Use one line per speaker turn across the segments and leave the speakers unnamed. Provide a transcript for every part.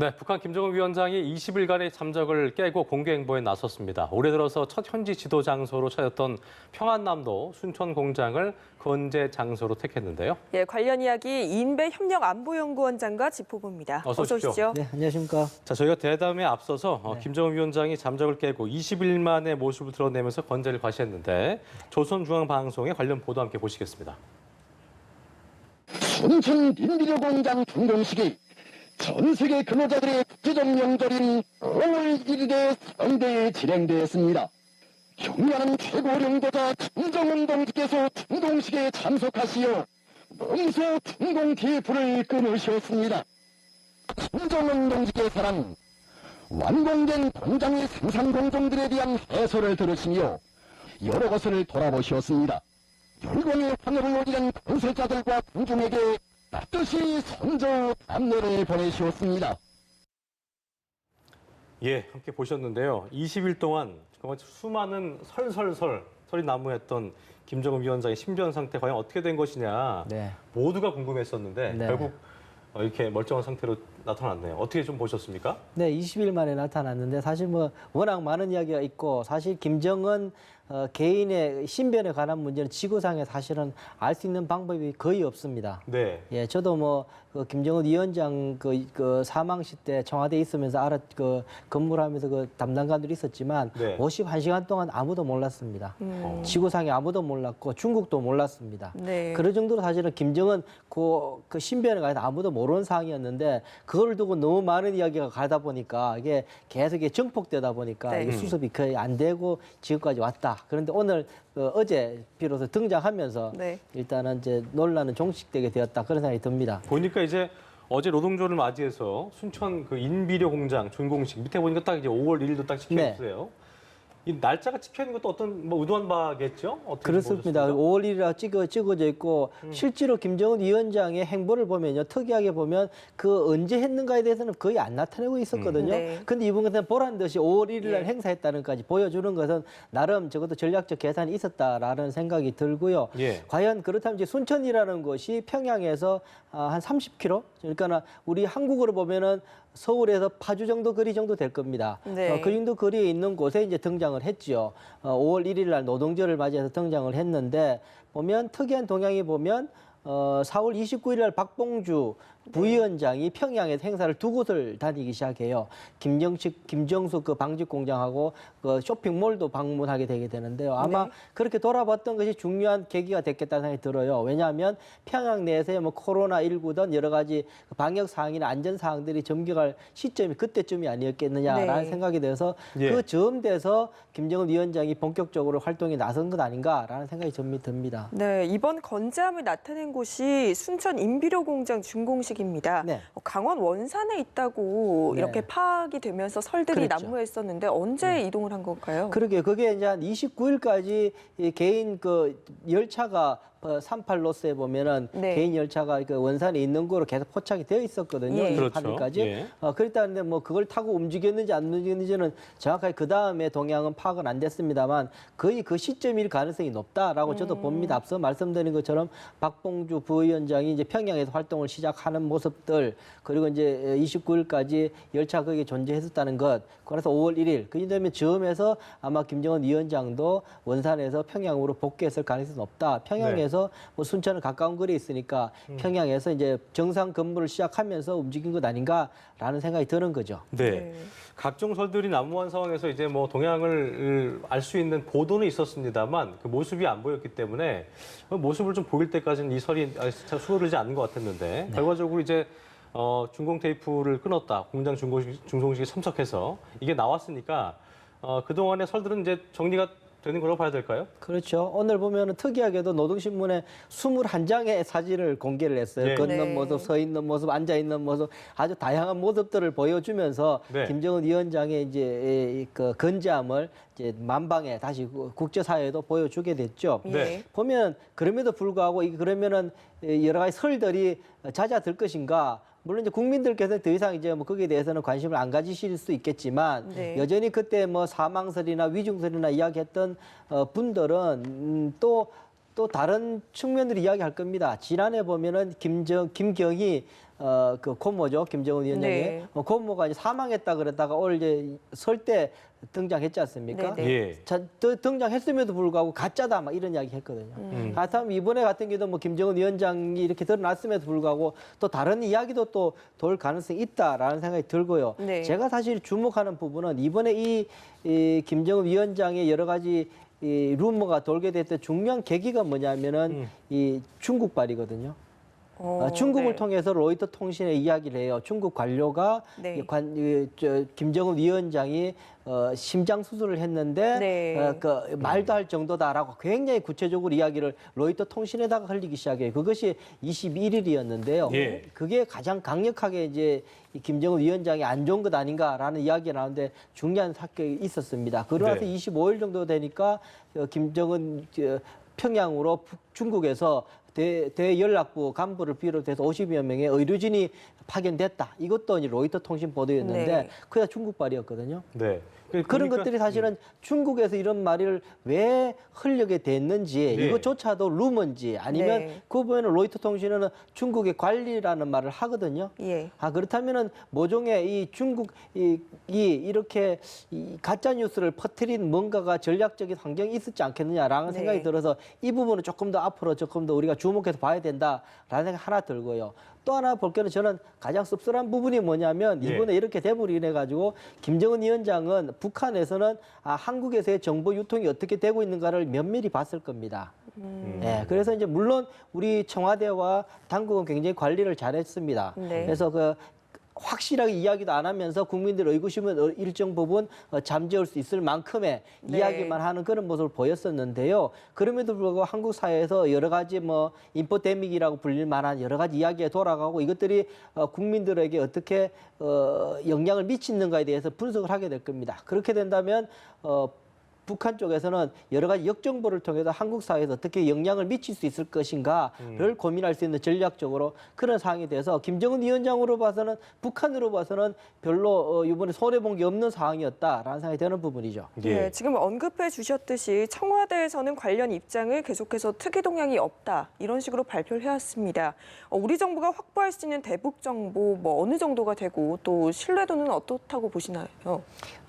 네, 북한 김정은 위원장이 20일간의 잠적을 깨고 공개 행보에 나섰습니다. 올해 들어서 첫 현지 지도 장소로 찾았던 평안남도 순천 공장을 건재 장소로 택했는데요.
예, 관련 이야기 이인배 협력안보연구원장과 짚어봅니다.
어서 오십시오.
네, 안녕하십니까.
자, 저희가 대담에 앞서서 김정은 위원장이 잠적을 깨고 20일 만에 모습을 드러내면서 건재를 과시했는데 조선중앙방송의 관련 보도 함께 보시겠습니다.
순천 인비료 공장 준공식이 전 세계 근로자들의 국제적 명절인 5월 1일에 성대에 진행되었습니다. 경의하는 최고領導자 김정은 동지께서 준공식에 참석하시어 몸소 준공 테이프를 끊으셨습니다. 김정은 동지께서는 완공된 공장의 생산 공정들에 대한 해설을 들으시며 여러 것을 돌아보셨습니다. 열공의 환호를 노리는 건설자들과 공중에게 뜻이 선조 안내를 보내주었습니다.
예, 함께 보셨는데요. 20일 동안 정말 수많은 설이 난무했던 김정은 위원장의 신변 상태 과연 어떻게 된 것이냐
네.
모두가 궁금했었는데
네.
결국 이렇게 멀쩡한 상태로 나타났네요. 어떻게 좀 보셨습니까?
네, 20일 만에 나타났는데 사실 뭐 워낙 많은 이야기가 있고 사실 김정은 개인의 신변에 관한 문제는 지구상에 사실은 알 수 있는 방법이 거의 없습니다.
네.
예, 저도 뭐 김정은 위원장 그 사망시 때 청와대에 있으면서 근무를 하면서 그 담당관들이 있었지만
네.
51시간 동안 아무도 몰랐습니다. 지구상에 아무도 몰랐고 중국도 몰랐습니다.
네.
그럴 정도로 사실은 김정은 그 신변에 관해서 아무도 모르는 상황이었는데 그걸 두고 너무 많은 이야기가 가다 보니까 이게 계속 정폭되다 보니까
네.
이게 수습이 거의 안 되고 지금까지 왔다. 그런데 오늘 어제 비로소 등장하면서
네.
일단은 이제 논란은 종식되게 되었다 그런 생각이 듭니다.
보니까 이제 어제 노동조를 맞이해서 순천 그 인비료 공장 준공식 밑에 보니까 딱 이제 5월 1일도 딱 찍혀
네.
있어요. 이 날짜가 찍혀 있는 것도 어떤 뭐 의도한 바겠죠? 어떻게
그렇습니다.
보셨습니까?
5월 1일이라 찍어져 있고 실제로 김정은 위원장의 행보를 보면요. 특이하게 보면 그 언제 했는가에 대해서는 거의 안 나타내고 있었거든요.
네.
근데 이번에는 보란 듯이 5월 1일 날
예.
행사했다는 것까지 보여주는 것은 나름 적어도 전략적 계산이 있었다라는 생각이 들고요.
예.
과연 그렇다면 이제 순천이라는 곳이 평양에서 한 30km? 그러니까 우리 한국으로 보면은 서울에서 파주 정도 거리 정도 될 겁니다.
네.
그 정도 거리에 있는 곳에 이제 등장을 했죠. 5월 1일 날 노동절을 맞이해서 등장을 했는데 보면 특이한 동향이 보면 4월 29일 날 박봉주 부위원장이 평양에서 행사를 두 곳을 다니기 시작해요. 김정숙 그 방직 공장하고 그 쇼핑몰도 방문하게 되게 되는데요. 아마
네.
그렇게 돌아봤던 것이 중요한 계기가 됐겠다는 생각이 들어요. 왜냐하면 평양 내에서의 뭐 코로나19든 여러 가지 방역 사항이나 안전 사항들이 점격할 시점이 그때쯤이 아니었겠느냐라는
네.
생각이 돼서
예.
그 점 돼서 김정은 위원장이 본격적으로 활동에 나선 것 아닌가라는 생각이 듭니다.
네, 이번 건재함을 나타낸 곳이 순천 인비료 공장 준공식입니다.
네.
강원 원산에 있다고
네.
이렇게 파악이 되면서 설들이
그랬죠.
난무했었는데 언제 이동을 한 건가요?
그러게 그게 이제 한 29일까지 개인 그 열차가 38로스에 보면은
네.
개인 열차가 그 원산에 있는 거로 계속 포착이 되어 있었거든요.
예.
그렇죠.
28일까지.
예.
그랬다는데 뭐 그걸 타고 움직였는지 안 움직였는지는 정확하게 그 다음에 동향은 파악은 안 됐습니다만 거의 그 시점일 가능성이 높다라고 저도 봅니다. 앞서 말씀드린 것처럼 박봉주 부위원장이 이제 평양에서 활동을 시작하는 모습들 그리고 이제 29일까지 열차 거기에 존재했었다는 것. 그래서 5월 1일 그다음에 즈음에서 아마 김정은 위원장도 원산에서 평양으로 복귀했을 가능성이 높다. 평양에서 뭐 순천은 가까운 거리에 있으니까 평양에서 이제 정상 근무를 시작하면서 움직인 것 아닌가라는 생각이 드는 거죠.
네.
네.
각종 설들이 난무한 상황에서 이제 뭐 동향을 알 수 있는 보도는 있었습니다만 그 모습이 안 보였기 때문에 그 모습을 좀 보일 때까지는 이 설이 수그러지 않는 것 같았는데 결과적으로 이제 준공 테이프를 끊었다. 공장 준공식에 참석해서 이게 나왔으니까 그동안의 설들은 이제 정리가 되는 걸로 봐야 될까요?
그렇죠. 오늘 보면은 특이하게도 노동신문에 21장의 사진을 공개를 했어요.
네.
걷는
네.
모습, 서 있는 모습, 앉아 있는 모습 아주 다양한 모습들을 보여주면서
네.
김정은 위원장의 이제 그 건재함을 이제 만방에 다시 국제사회에도 보여주게 됐죠.
네.
보면 그럼에도 불구하고 이게 그러면은 여러 가지 설들이 잦아들 것인가? 물론 이제 국민들께서 더 이상 이제 뭐 거기에 대해서는 관심을 안 가지실 수 있겠지만
네.
여전히 그때 뭐 사망설이나 위중설이나 이야기했던 분들은 또 다른 측면으로 이야기할 겁니다. 지난해 보면은 김경희 그 고모죠. 김정은 위원장이.
네.
고모가 이제 사망했다 그랬다가 오늘 이제 설 때 등장했지 않습니까?
네, 네.
예.
자, 등장했음에도 불구하고 가짜다 막 이런 이야기 했거든요. 그렇다면 이번에 같은 경우도 뭐 김정은 위원장이 이렇게 드러났음에도 불구하고 또 다른 이야기도 또 돌 가능성이 있다라는 생각이 들고요.
네.
제가 사실 주목하는 부분은 이번에 이 김정은 위원장의 여러 가지 이 루머가 돌게 됐던 중요한 계기가 뭐냐면은 이 중국발이거든요. 중국을
네.
통해서 로이터 통신에 이야기를 해요. 중국 관료가
네.
김정은 위원장이 심장 수술을 했는데
네.
그 말도 할 정도다라고 굉장히 구체적으로 이야기를 로이터 통신에다가 흘리기 시작해요. 그것이 21일이었는데요.
예.
그게 가장 강력하게 이제 이 김정은 위원장이 안 좋은 것 아닌가라는 이야기가 나오는데 중요한 사건이 있었습니다. 그러고 나서
네.
25일 정도 되니까 김정은 평양으로 중국에서 대연락부 간부를 비롯해서 50여 명의 의료진이 파견됐다. 이것도 이제 로이터 통신 보도였는데
네.
그게 다 중국발이었거든요.
네.
그런
그러니까
것들이 사실은 중국에서 이런 말을 왜 흘리게 됐는지
네.
이것조차도 루머인지 아니면
네.
그 부분에는 로이터 통신은 중국의 관리라는 말을 하거든요.
예.
그렇다면은 모종의 이 중국이 이렇게 이 가짜 뉴스를 퍼뜨린 뭔가가 전략적인 환경이 있었지 않겠느냐라는
네.
생각이 들어서 이 부분은 조금 더 앞으로 조금 더 우리가 주목해서 봐야 된다라는 생각 하나 들고요. 또 하나 볼 때는 저는 가장 씁쓸한 부분이 뭐냐면
예.
이번에 이렇게 대물이 인해 가지고 김정은 위원장은 북한에서는 한국에서의 정보 유통이 어떻게 되고 있는가를 면밀히 봤을 겁니다. 네, 그래서 이제 물론 우리 청와대와 당국은 굉장히 관리를 잘했습니다.
네.
그래서 그 확실하게 이야기도 안 하면서 국민들 의구심은 일정 부분 잠재울 수 있을 만큼의
네.
이야기만 하는 그런 모습을 보였었는데요. 그럼에도 불구하고 한국 사회에서 여러 가지 뭐 인포데믹이라고 불릴 만한 여러 가지 이야기가 돌아가고 이것들이 국민들에게 어떻게 영향을 미치는가에 대해서 분석을 하게 될 겁니다. 그렇게 된다면 북한 쪽에서는 여러 가지 역정보를 통해서 한국 사회에서 어떻게 영향을 미칠 수 있을 것인가를 고민할 수 있는 전략적으로 그런 상황이 돼서 김정은 위원장으로 봐서는 북한으로 봐서는 별로 이번에 손해본 게 없는 상황이었다라는 생각이 드는 부분이죠.
예.
네, 지금 언급해 주셨듯이 청와대에서는 관련 입장을 계속해서 특이 동향이 없다 이런 식으로 발표를 해왔습니다. 우리 정부가 확보할 수 있는 대북 정보 뭐 어느 정도가 되고 또 신뢰도는 어떻다고 보시나요?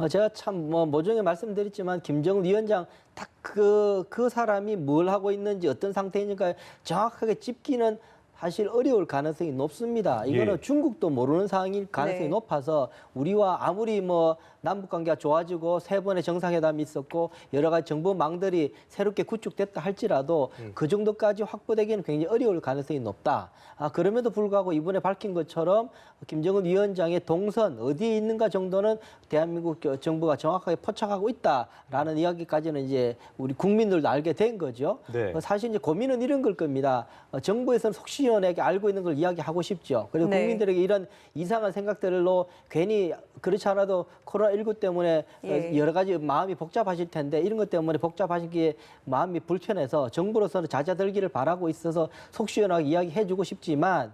제가 참 모종에 말씀드렸지만 김정은 위원장 딱 그 사람이 뭘 하고 있는지 어떤 상태인가 정확하게 짚기는 사실 어려울 가능성이 높습니다. 이거는
예.
중국도 모르는 상황일 가능성이
네.
높아서 우리와 아무리 뭐 남북 관계가 좋아지고 3번의 정상회담이 있었고 여러 가지 정보망들이 새롭게 구축됐다 할지라도 그 정도까지 확보되기는 굉장히 어려울 가능성이 높다. 그럼에도 불구하고 이번에 밝힌 것처럼 김정은 위원장의 동선 어디에 있는가 정도는 대한민국 정부가 정확하게 포착하고 있다라는 이야기까지는 이제 우리 국민들도 알게 된 거죠.
네.
사실 이제 고민은 이런 걸 겁니다. 정부에서는 속 시원하게 알고 있는 걸 이야기하고 싶죠. 그리고
네.
국민들에게 이런 이상한 생각들로 괜히 그렇지 않아도 코로나19 때문에
예.
여러 가지 마음이 복잡하실 텐데 이런 것 때문에 복잡하시기에 마음이 불편해서 정부로서는 잦아들기를 바라고 있어서 속 시원하게 이야기해주고 싶지만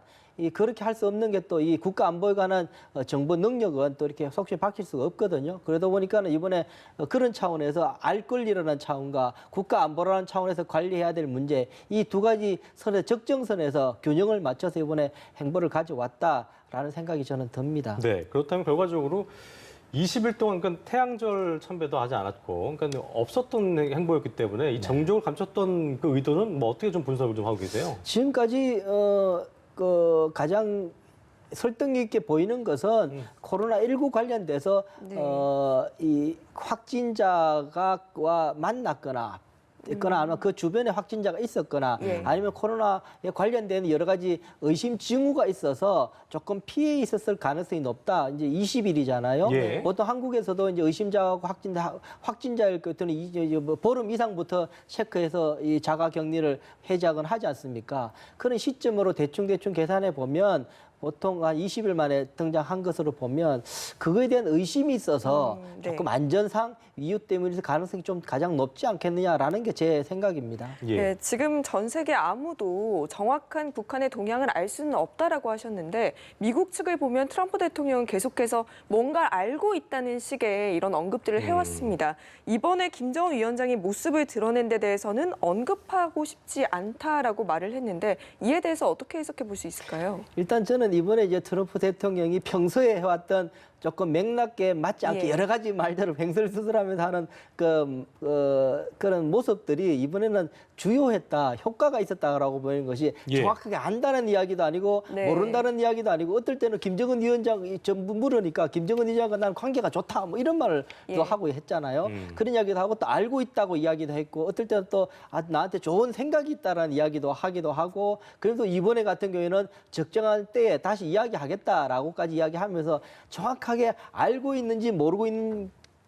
그렇게 할 수 없는 게 또 이 국가 안보에 관한 정보 능력은 또 이렇게 속시에 밝힐 수가 없거든요. 그러다 보니까는 이번에 그런 차원에서 알 권리라는 차원과 국가 안보라는 차원에서 관리해야 될 문제 이 두 가지 선의 적정선에서 균형을 맞춰서 이번에 행보를 가져왔다라는 생각이 저는 듭니다.
네. 그렇다면 결과적으로 20일 동안 그러니까 태양절 참배도 하지 않았고 그러니까 없었던 행보였기 때문에 이 정적을 감췄던 그 의도는 뭐 어떻게 좀 분석을 좀 하고 계세요?
지금까지 가장 설득력 있게 보이는 것은 코로나19 관련돼서
네.
이 확진자가 만났거나 아니면 그 주변에 확진자가 있었거나
예.
아니면 코로나에 관련된 여러 가지 의심 징후가 있어서 조금 피해 있었을 가능성이 높다. 이제 20일이잖아요.
예.
보통 한국에서도 이제 의심자하고 확진자일 것들은 이제 보름 이상부터 체크해서 이 자가 격리를 해제하거나 하지 않습니까? 그런 시점으로 대충 계산해 보면 보통 한 20일 만에 등장한 것으로 보면 그거에 대한 의심이 있어서
네.
조금 안전상 이유 때문에 가능성이 좀 가장 높지 않겠느냐라는 게 제 생각입니다.
예.
네, 지금 전 세계 아무도 정확한 북한의 동향을 알 수는 없다라고 하셨는데 미국 측을 보면 트럼프 대통령은 계속해서 뭔가 알고 있다는 식의 이런 언급들을 해왔습니다. 이번에 김정은 위원장이 모습을 드러낸 데 대해서는 언급하고 싶지 않다라고 말을 했는데 이에 대해서 어떻게 해석해 볼 수 있을까요?
일단 저는 저는 이번에 이제 트럼프 대통령이 평소에 해왔던 조금 맥락에 맞지 않게
예.
여러 가지 말대로 횡설수설하면서 하는 그런 모습들이 이번에는 주요했다, 효과가 있었다라고 보이는 것이
예.
정확하게 안다는 이야기도 아니고
네.
모른다는 이야기도 아니고 어떨 때는 김정은 위원장이 전부 물으니까 김정은 위원장과 나는 관계가 좋다 뭐 이런 말을
예.
또 하고 했잖아요. 그런 이야기도 하고 또 알고 있다고 이야기도 했고 어떨 때는 또 나한테 좋은 생각이 있다라는 이야기도 하기도 하고 그래도 이번에 같은 경우에는 적정한 때에 다시 이야기하겠다라고까지 이야기하면서 정확하게 알고 있는지 모르고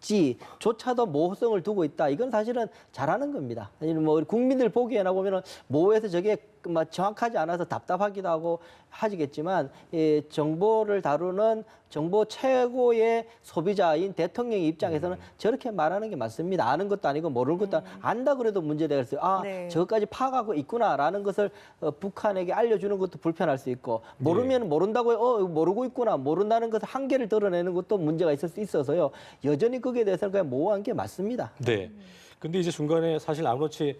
있는지조차도 모호성을 두고 있다. 이건 사실은 잘하는 겁니다. 사실은 뭐 국민들 보기에나 보면은 모호해서 저게 막 정확하지 않아서 답답하기도 하고 하지겠지만 정보를 다루는 정보 최고의 소비자인 대통령의 입장에서는 저렇게 말하는 게 맞습니다. 아는 것도 아니고 모르는 것도 아니고 안다 그래도 문제되겠어요. 아,
네.
저것까지 파악하고 있구나라는 것을 북한에게 알려주는 것도 불편할 수 있고 모르면 모른다고 모르고 있구나 모른다는 것을 한계를 드러내는 것도 문제가 있을 수 있어서요. 여전히 거기에 대해서는 그냥 모호한 게 맞습니다.
네. 근데 이제 중간에 사실 아무렇지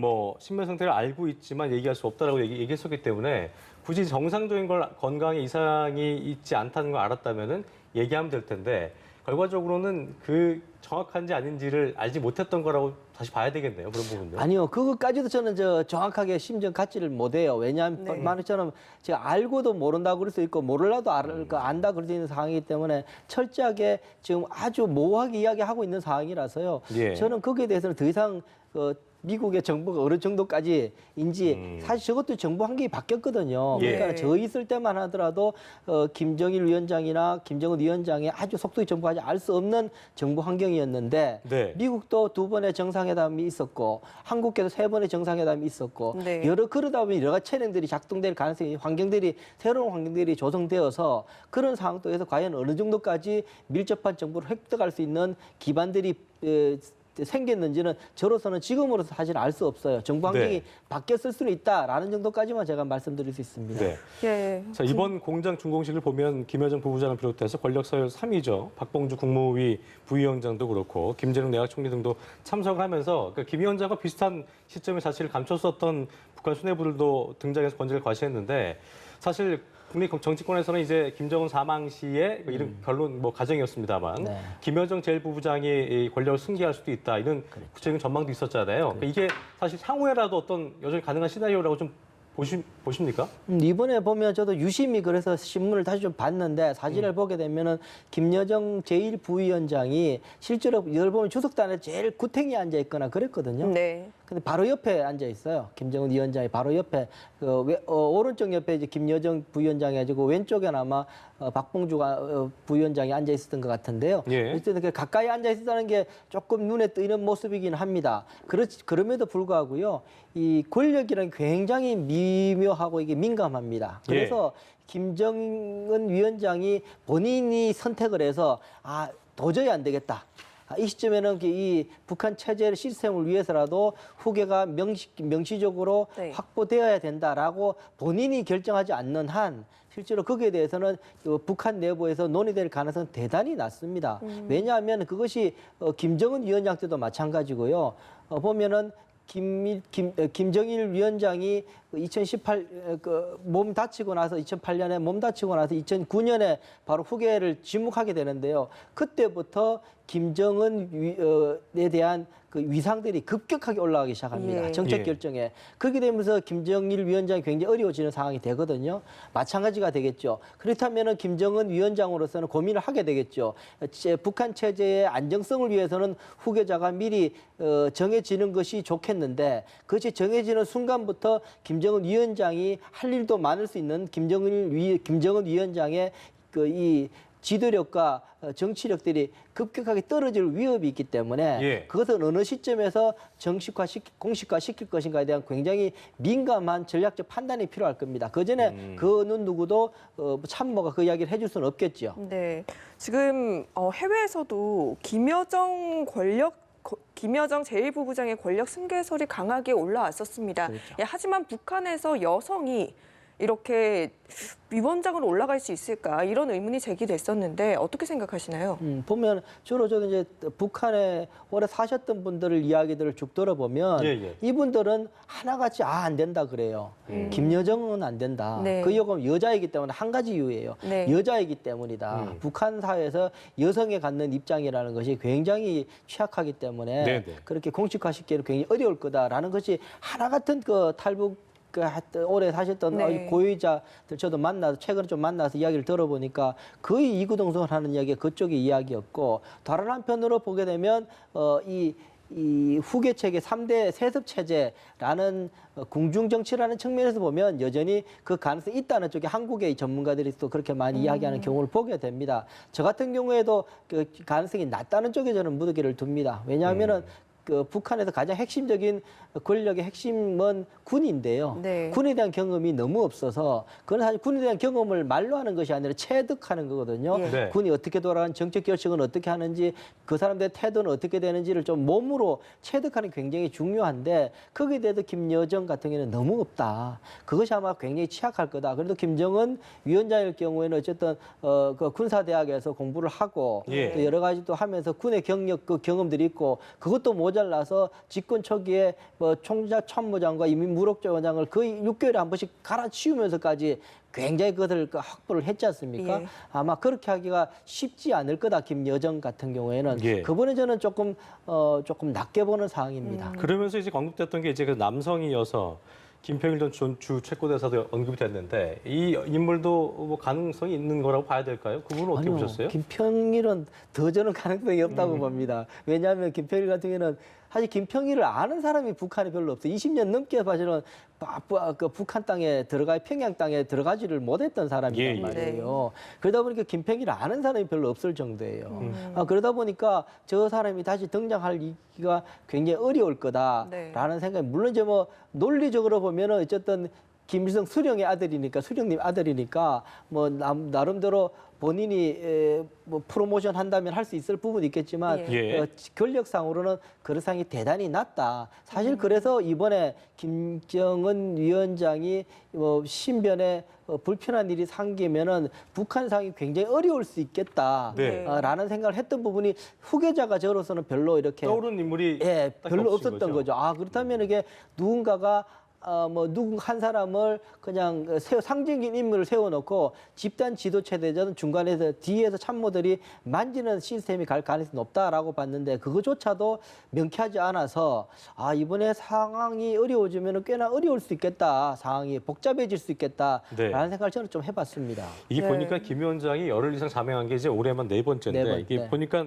뭐 신변 상태를 알고 있지만 얘기할 수 없다라고 얘기했었기 때문에 굳이 정상적인 걸 건강에 이상이 있지 않다는 걸 알았다면은 얘기하면 될 텐데 결과적으로는 그 정확한지 아닌지를 알지 못했던 거라고 다시 봐야 되겠네요. 그런 부분요.
아니요, 그것까지도 저는 정확하게 심정 갖지를 못해요. 왜냐하면
네.
말처럼 제가 알고도 모른다고 그럴 수 있고 모르라도 안다 그럴 수 있는 상황이기 때문에 철저하게 지금 아주 모호하게 이야기하고 있는 상황이라서요.
예.
저는 거기에 대해서는 더 이상 미국의 정부가 어느 정도까지인지 사실 저것도 정부 환경이 바뀌었거든요.
예.
그러니까 저 있을 때만 하더라도 김정일 위원장이나 김정은 위원장의 아주 속도의 정부까지 알 수 없는 정부 환경이었는데
네.
미국도 2번의 정상회담이 있었고 한국께도 3번의 정상회담이 있었고
네.
그러다 보니 여러 가지 체능들이 작동될 가능성이 새로운 환경들이 조성되어서 그런 상황 속에서 과연 어느 정도까지 밀접한 정보를 획득할 수 있는 기반들이 생겼는지는 저로서는 지금으로서 사실 알 수 없어요. 정부 환경이
네.
바뀌었을 수는 있다라는 정도까지만 제가 말씀드릴 수 있습니다.
네.
예.
자, 이번 공장 준공식을 보면 김여정 부부장을 비롯해서 권력 서열 3위죠. 박봉주 국무위 부위원장도 그렇고 김재룡 내각 총리 등도 참석을 하면서 그러니까 김 위원장과 비슷한 시점에 사실을 감췄었던 북한 수뇌부들도 등장해서 권력을 과시했는데 사실 국내 정치권에서는 이제 김정은 사망 시에 이런 결론 가정이었습니다만
네.
김여정 제1부부장이 이 권력을 승계할 수도 있다 이런 구체적인 전망도 있었잖아요. 그러니까 이게 사실 향후에라도 어떤 여전히 가능한 시나리오라고 좀 보십니까?
이번에 보면 저도 유심히 그래서 신문을 다시 좀 봤는데 사진을 보게 되면은 김여정 제1부위원장이 실제로 여러 보면 주석단에 제일 구탱이에 앉아 있거나 그랬거든요.
네.
근데 바로 옆에 앉아 있어요. 김정은 위원장이 바로 옆에 오른쪽 옆에 이제 김여정 부위원장이 가지고 왼쪽에는 아마 박봉주가 부위원장이 앉아 있었던 것 같은데요.
예.
어쨌든 가까이 앉아 있었다는 게 조금 눈에 띄는 모습이긴 합니다. 그럼에도 불구하고요, 이 권력이란 굉장히 미묘하고 이게 민감합니다. 그래서 김정은 위원장이 본인이 선택을 해서 도저히 안 되겠다. 이 시점에는 이 북한 체제 시스템을 위해서라도 후계가 명시적으로
네.
확보되어야 된다라고 본인이 결정하지 않는 한 실제로 거기에 대해서는 북한 내부에서 논의될 가능성은 대단히 낮습니다. 왜냐하면 그것이 김정은 위원장 때도 마찬가지고요. 보면은 김정일 위원장이 2008년에 몸 다치고 나서 2009년에 바로 후계를 지목하게 되는데요. 그때부터 김정은에 대한 그 위상들이 급격하게 올라가기 시작합니다.
예.
정책
예.
결정에. 그렇게 되면서 김정일 위원장이 굉장히 어려워지는 상황이 되거든요. 마찬가지가 되겠죠. 그렇다면 김정은 위원장으로서는 고민을 하게 되겠죠. 북한 체제의 안정성을 위해서는 후계자가 미리 정해지는 것이 좋겠는데 그것이 정해지는 순간부터 김정은 위원장이 할 일도 많을 수 있는 김정은 위원장의 이 지도력과 정치력들이 급격하게 떨어질 위협이 있기 때문에 그것은 어느 시점에서 공식화시킬 것인가에 대한 굉장히 민감한 전략적 판단이 필요할 겁니다. 그전에 그 어느 누구도 참모가 그 이야기를 해줄 수는 없겠죠.
네. 지금 해외에서도 김여정 제1부부장의 권력 승계설이 강하게 올라왔었습니다.
그렇죠.
하지만 북한에서 여성이 이렇게 위원장으로 올라갈 수 있을까 이런 의문이 제기됐었는데 어떻게 생각하시나요?
보면 주로 저는 이제 북한에 오래 사셨던 분들을 이야기들을 쭉 들어보면 이분들은 하나같이 안 된다 그래요. 김여정은 안 된다.
네.
그 이유가 여자이기 때문에 한 가지 이유예요.
네.
여자이기 때문이다. 북한 사회에서 여성에 갖는 입장이라는 것이 굉장히 취약하기 때문에
네네.
그렇게 공식화시키기는 굉장히 어려울 거다라는 것이 하나 같은 그 탈북 오래 사셨던
네.
고위자들 저도 만나서 최근에 좀 만나서 이야기를 들어보니까 거의 이구동성을 하는 이야기가 그쪽의 이야기였고 다른 한편으로 보게 되면 이 후계 체계 3대 세습 체제라는 궁중정치라는 측면에서 보면 여전히 그 가능성이 있다는 쪽에 한국의 전문가들이 또 그렇게 많이 이야기하는 경우를 보게 됩니다. 저 같은 경우에도 그 가능성이 낮다는 쪽에 저는 무드기를 둡니다. 왜냐하면은 그 북한에서 가장 핵심적인 권력의 핵심은 군인데요.
네.
군에 대한 경험이 너무 없어서 그건 사실 군에 대한 경험을 말로 하는 것이 아니라 체득하는 거거든요.
예.
네.
군이 어떻게 돌아가는 정책 결정은 어떻게 하는지 그 사람들의 태도는 어떻게 되는지를 좀 몸으로 체득하는 게 굉장히 중요한데 거기에 대해서 김여정 같은 경우에는 너무 없다. 그것이 아마 굉장히 취약할 거다. 그래도 김정은 위원장일 경우에는 어쨌든 그 군사대학에서 공부를 하고
예.
또 여러 가지 또 하면서 군의 경력 그 경험들이 있고 그것도 모자라서 집권 초기에 뭐 총장 참모장과 이미 무력자원장을 거의 6개월에 한 번씩 갈아치우면서까지 굉장히 그것을 확보를 했지 않습니까?
예.
아마 그렇게 하기가 쉽지 않을 거다. 김여정 같은 경우에는
예.
그분은 저는 조금 낮게 보는 상황입니다.
그러면서 이제 언급됐던 게 이제 그 남성이어서 김평일 전 주 최고대사도 언급이 됐는데 이 인물도 뭐 가능성이 있는 거라고 봐야 될까요? 그분은 어떻게
아니요,
보셨어요?
김평일은 더 저는 가능성이 없다고 봅니다. 왜냐하면 김평일 같은 경우는 사실 김평일을 아는 사람이 북한에 별로 없어요. 20년 넘게 사실은 그 북한 땅에 평양 땅에 들어가지를 못했던 사람이란
예, 예.
말이에요. 그러다 보니까 김평일을 아는 사람이 별로 없을 정도예요. 그러다 보니까 저 사람이 다시 등장하기가 굉장히 어려울 거다라는
네.
생각이 물론 이제 뭐 논리적으로 보면은 어쨌든 김일성 수령의 아들이니까 수령님 아들이니까 뭐 나름대로 본인이 뭐 프로모션 한다면 할 수 있을 부분이 있겠지만
예.
권력상으로는 그릇상이 대단히 낮다. 사실 그래서 이번에 김정은 위원장이 뭐 신변에 불편한 일이 생기면은 북한 상이 굉장히 어려울 수 있겠다.
네.
라는 생각을 했던 부분이 후계자가 저로서는 별로 이렇게
떠오르는 인물이
예,
딱히
별로
없으신
없었던 거죠. 그렇다면 이게 누군가가 누군 한 사람을 그냥 상징적인 인물을 세워놓고 집단 지도 체제자는 중간에서 뒤에서 참모들이 만지는 시스템이 갈 가능성이 높다라고 봤는데 그거조차도 명쾌하지 않아서 이번에 상황이 어려워지면 꽤나 어려울 수 있겠다. 상황이 복잡해질 수 있겠다라는
네.
생각을 저는 좀 해봤습니다.
이게
네.
보니까 김 위원장이 열흘 이상 자명한 게 이제 올해만 네 번째인데
네 번,
이게
네.
보니까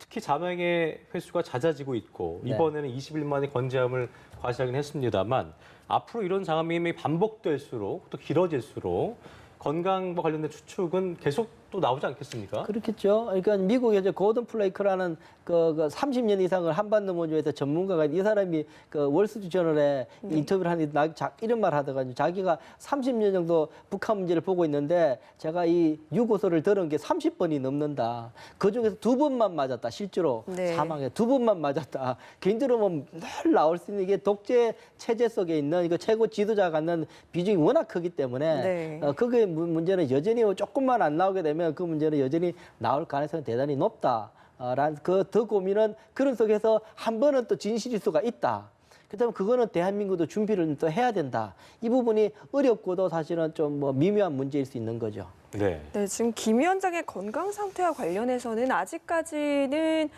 특히 자명의 횟수가 잦아지고 있고
네.
이번에는 20일 만에 건재함을 과시하긴 했습니다만 앞으로 이런 장암이 반복될수록 또 길어질수록 건강과 관련된 추측은 계속 또 나오지 않겠습니까?
그렇겠죠. 그러니까 미국의 이제 고든 플레이크라는 그 30년 이상을 한반도 문제에서 전문가가 이 사람이 그 월스트리트저널에 인터뷰를 하는데 이런 말 하다가 자기가 30년 정도 북한 문제를 보고 있는데 제가 이 유고서를 들은 게 30번이 넘는다. 그 중에서 2번만 맞았다. 실제로
네.
사망에 2번만 맞았다. 개인적으로 뭐 늘 나올 수 있는 이게 독재 체제 속에 있는 이거 최고 지도자가 갖는 비중이 워낙 크기 때문에
네.
그게 문제는 여전히 조금만 안 나오게 되면 그 문제는 여전히 나올 가능성이 대단히 높다. 라는 더 고민은 그런 속에서 한 번은 또 진실일 수가 있다. 그렇다면 그거는 대한민국도 준비를 또 해야 된다. 이 부분이 어렵고도 사실은 좀 뭐 미묘한 문제일 수 있는 거죠.
네.
네, 지금 김 위원장의 건강 상태와 관련해서는 아직까지는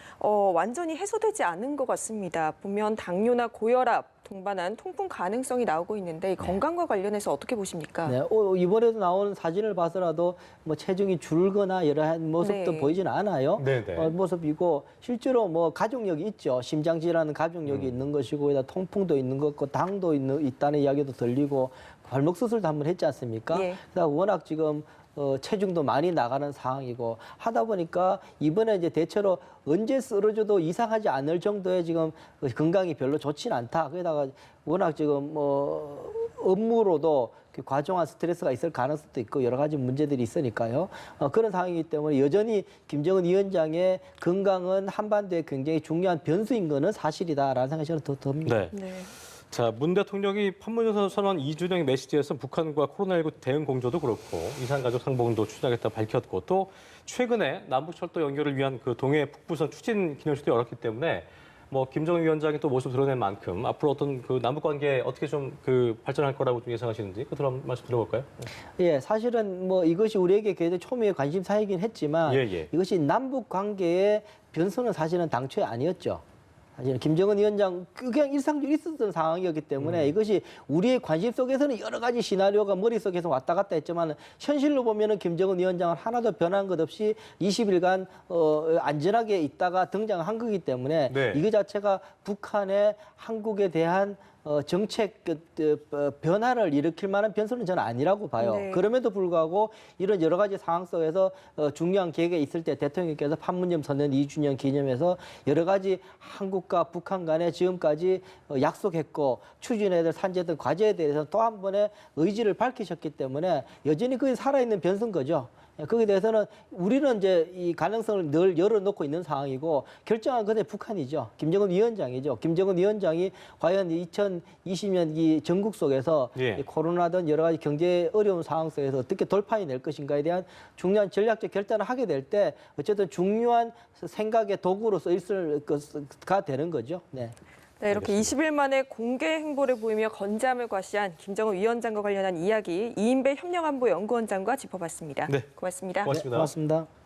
완전히 해소되지 않은 것 같습니다. 보면 당뇨나 고혈압, 동반한 통풍 가능성이 나오고 있는데 이 건강과 관련해서 어떻게 보십니까?
네, 이번에도 나오는 사진을 봐서라도 뭐 체중이 줄거나 여러한 모습도
네.
보이지는 않아요.
네네.
모습이고 실제로 뭐 가족력이 있죠. 심장질환은 가족력이 있는 것이고 여기다 통풍도 있는 것 같고 당도 있다는 이야기도 들리고 발목 수술도 한번 했지 않습니까?
예.
그래서 워낙 지금 체중도 많이 나가는 상황이고 하다 보니까 이번에 이제 대체로 언제 쓰러져도 이상하지 않을 정도의 지금 건강이 별로 좋지는 않다. 거기다가 워낙 지금 뭐 업무로도 과중한 스트레스가 있을 가능성도 있고 여러 가지 문제들이 있으니까요. 그런 상황이기 때문에 여전히 김정은 위원장의 건강은 한반도에 굉장히 중요한 변수인 거는 사실이다라는 생각이 저는 더 듭니다.
네.
네.
자, 문 대통령이 판문점 선언 2주년 메시지에서 북한과 코로나19 대응 공조도 그렇고 이산가족 상봉도 추진하겠다 밝혔고 또 최근에 남북철도 연결을 위한 그 동해 북부선 추진 기념식도 열었기 때문에 뭐 김정은 위원장이 또 모습 드러낸 만큼 앞으로 어떤 그 남북 관계 어떻게 좀 그 발전할 거라고 좀 예상하시는지 그 말씀 들어볼까요?
예, 사실은 뭐 이것이 우리에게 굉장히 초미의 관심사이긴 했지만 이것이 남북 관계의 변수는 사실은 당초에 아니었죠. 사실 김정은 위원장 그냥 일상적으로 있었던 상황이었기 때문에 이것이 우리의 관심 속에서는 여러 가지 시나리오가 머릿속에서 왔다 갔다 했지만 현실로 보면은 김정은 위원장은 하나도 변한 것 없이 20일간 안전하게 있다가 등장한 거기 때문에
네.
이거 자체가 북한의 한국에 대한 정책 변화를 일으킬 만한 변수는 저는 아니라고 봐요.
네.
그럼에도 불구하고 이런 여러 가지 상황 속에서 중요한 계획이 있을 때 대통령께서 판문점 선언 2주년 기념해서 여러 가지 한국과 북한 간에 지금까지 약속했고 추진해야 될 산재든 과제에 대해서 또 한 번의 의지를 밝히셨기 때문에 여전히 그게 살아있는 변수인 거죠. 거기에 대해서는 우리는 이제 이 가능성을 늘 열어놓고 있는 상황이고 결정한 것은 북한이죠. 김정은 위원장이죠. 김정은 위원장이 과연 2020년 이 전국 속에서 이 코로나든 여러 가지 경제 어려운 상황 속에서 어떻게 돌파해낼 것인가에 대한 중요한 전략적 결단을 하게 될 때 어쨌든 중요한 생각의 도구로 쓰일 것가 되는 거죠. 네.
네, 이렇게 20일 만에 공개 행보를 보이며 건재함을 과시한 김정은 위원장과 관련한 이야기 이인배 협력안보연구원장과 짚어봤습니다.
네.
고맙습니다.
고맙습니다.
네, 고맙습니다.